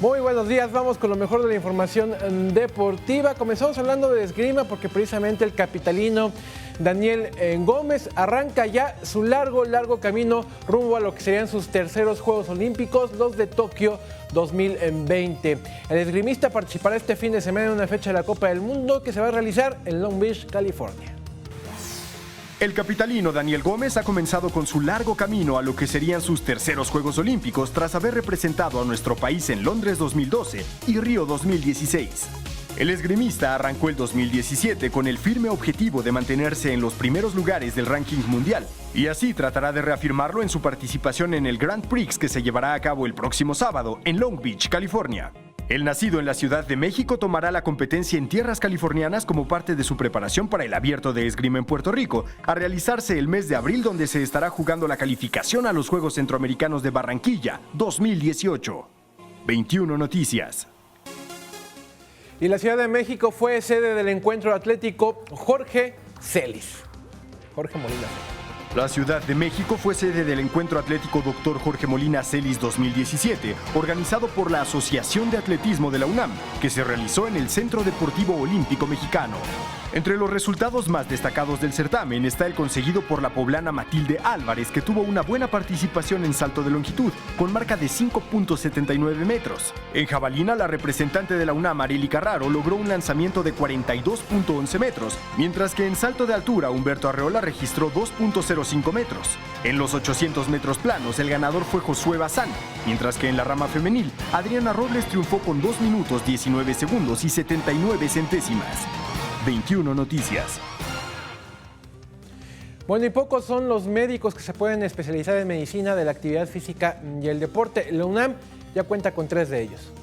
Muy buenos días, vamos con lo mejor de la información deportiva. Comenzamos hablando de esgrima porque precisamente el capitalino Daniel Gómez arranca ya su largo camino rumbo a lo que serían sus terceros Juegos Olímpicos, los de Tokio 2020. El esgrimista participará este fin de semana en una fecha de la Copa del Mundo que se va a realizar en Long Beach, California. El capitalino Daniel Gómez ha comenzado con su largo camino a lo que serían sus terceros Juegos Olímpicos tras haber representado a nuestro país en Londres 2012 y Río 2016. El esgrimista arrancó el 2017 con el firme objetivo de mantenerse en los primeros lugares del ranking mundial y así tratará de reafirmarlo en su participación en el Grand Prix que se llevará a cabo el próximo sábado en Long Beach, California. El nacido en la Ciudad de México tomará la competencia en tierras californianas como parte de su preparación para el Abierto de Esgrima en Puerto Rico, a realizarse el mes de abril, donde se estará jugando la calificación a los Juegos Centroamericanos de Barranquilla 2018. 21 Noticias. Y la Ciudad de México fue sede del encuentro atlético Jorge Celis. Jorge Molina. La Ciudad de México fue sede del encuentro atlético Dr. Jorge Molina Celis 2017, organizado por la Asociación de Atletismo de la UNAM, que se realizó en el Centro Deportivo Olímpico Mexicano. Entre los resultados más destacados del certamen está el conseguido por la poblana Matilde Álvarez, que tuvo una buena participación en salto de longitud, con marca de 5.79 metros. En jabalina, la representante de la UNAM, Arely Carraro, logró un lanzamiento de 42.11 metros, mientras que en salto de altura, Humberto Arreola registró 2.05 metros. En los 800 metros planos, el ganador fue Josué Bazán, mientras que en la rama femenil, Adriana Robles triunfó con 2 minutos 19 segundos y 79 centésimas. 21 Noticias. Bueno, y pocos son los médicos que se pueden especializar en medicina de la actividad física y el deporte. La UNAM ya cuenta con 3 de ellos.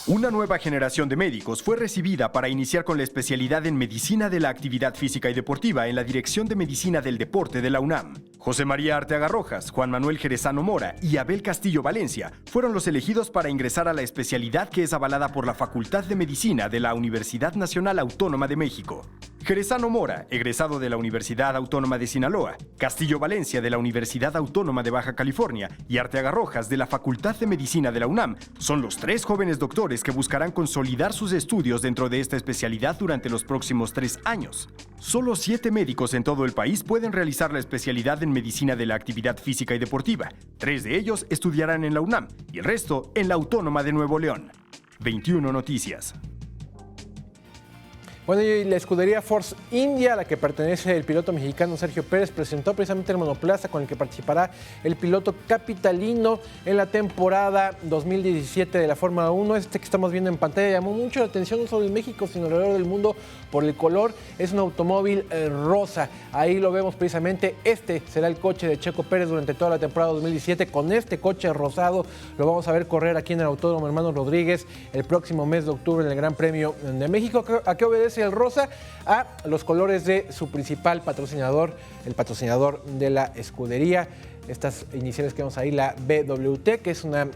Una nueva generación de médicos fue recibida para iniciar con la especialidad en Medicina de la Actividad Física y Deportiva en la Dirección de Medicina del Deporte de la UNAM. José María Arteaga Rojas, Juan Manuel Jerezano Mora y Abel Castillo Valencia fueron los elegidos para ingresar a la especialidad que es avalada por la Facultad de Medicina de la Universidad Nacional Autónoma de México. Jerezano Mora, egresado de la Universidad Autónoma de Sinaloa, Castillo Valencia de la Universidad Autónoma de Baja California y Arteaga Rojas de la Facultad de Medicina de la UNAM son los 3 jóvenes doctores que buscarán consolidar sus estudios dentro de esta especialidad durante los próximos 3 años. Solo 7 médicos en todo el país pueden realizar la especialidad en Medicina de la Actividad Física y Deportiva. 3 de ellos estudiarán en la UNAM y el resto en la Autónoma de Nuevo León. 21 Noticias. Bueno, y la escudería Force India, a la que pertenece el piloto mexicano Sergio Pérez, presentó precisamente el monoplaza con el que participará el piloto capitalino en la temporada 2017 de la Fórmula 1. Este que estamos viendo en pantalla llamó mucho la atención no solo en México, sino alrededor del mundo por el color. Es un automóvil rosa. Ahí lo vemos precisamente. Este será el coche de Checo Pérez durante toda la temporada 2017. Con este coche rosado lo vamos a ver correr aquí en el Autódromo Hermanos Rodríguez el próximo mes de octubre en el Gran Premio de México. ¿A qué obedece el rosa? A los colores de su principal patrocinador, el patrocinador de la escudería. Estas iniciales que vemos ahí, la BWT, que es una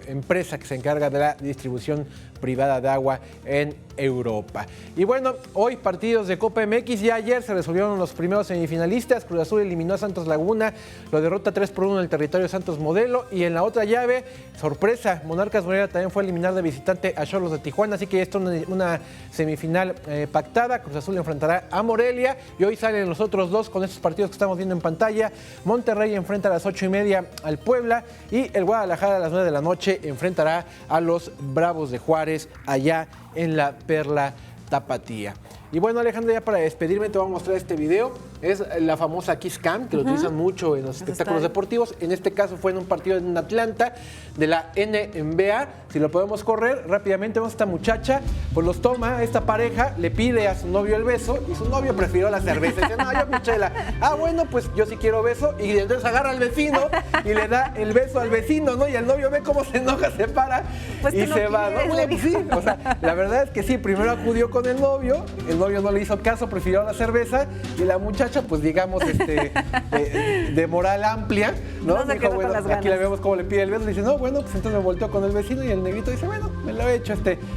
empresa que se encarga de la distribución privada de agua en Europa. Y bueno, hoy partidos de Copa MX. Ya ayer se resolvieron los primeros semifinalistas. Cruz Azul eliminó a Santos Laguna, lo derrota 3-1 en el territorio Santos Modelo. Y en la otra llave, sorpresa, Monarcas Morelia también fue a eliminar de visitante a Xolos de Tijuana. Así que esto es una semifinal pactada. Cruz Azul enfrentará a Morelia. Y hoy salen los otros 2 con estos partidos que estamos viendo en pantalla. Monterrey enfrenta a las 8:30 al Puebla. Y el Guadalajara a las 9 de la noche enfrentará a los Bravos de Juárez allá en la Perla Tapatía. Y bueno, Alejandra, ya para despedirme te voy a mostrar este video. Es la famosa Kiss Cam, que lo utilizan mucho en los espectáculos deportivos. En este caso fue en un partido en Atlanta de la NBA. Si lo podemos correr rápidamente, vemos a esta muchacha, pues los toma, esta pareja, le pide a su novio el beso y su novio prefirió la cerveza. Dice, no, yo mi chela. Ah, bueno, pues yo sí quiero beso. Y entonces agarra al vecino y le da el beso al vecino, ¿no? Y el novio ve cómo se enoja, se para pues y se va. ¿No? Bueno, pues sí, o sea, la verdad es que sí, primero acudió con el novio no le hizo caso, prefirió la cerveza y la muchacha, pues digamos, de moral amplia, ¿no? Dijo, bueno, aquí le vemos cómo le pide el beso, dice, no, bueno, pues entonces me volteó con el vecino y el negrito dice, bueno, me lo he hecho,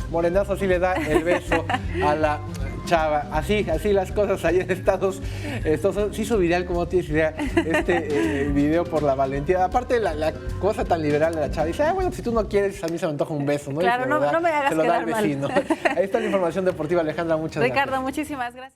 morenazo así le da el beso a la chava. Así las cosas ahí en Estados Unidos. Se hizo viral, como no tienes idea, video por la valentía. Aparte, la cosa tan liberal de la chava. Dice, bueno, si tú no quieres, a mí se me antoja un beso, ¿no? Claro, no me hagas se lo da quedar al vecino. mal. Ahí está la información deportiva, Alejandra. Muchas gracias. Ricardo, muchísimas gracias.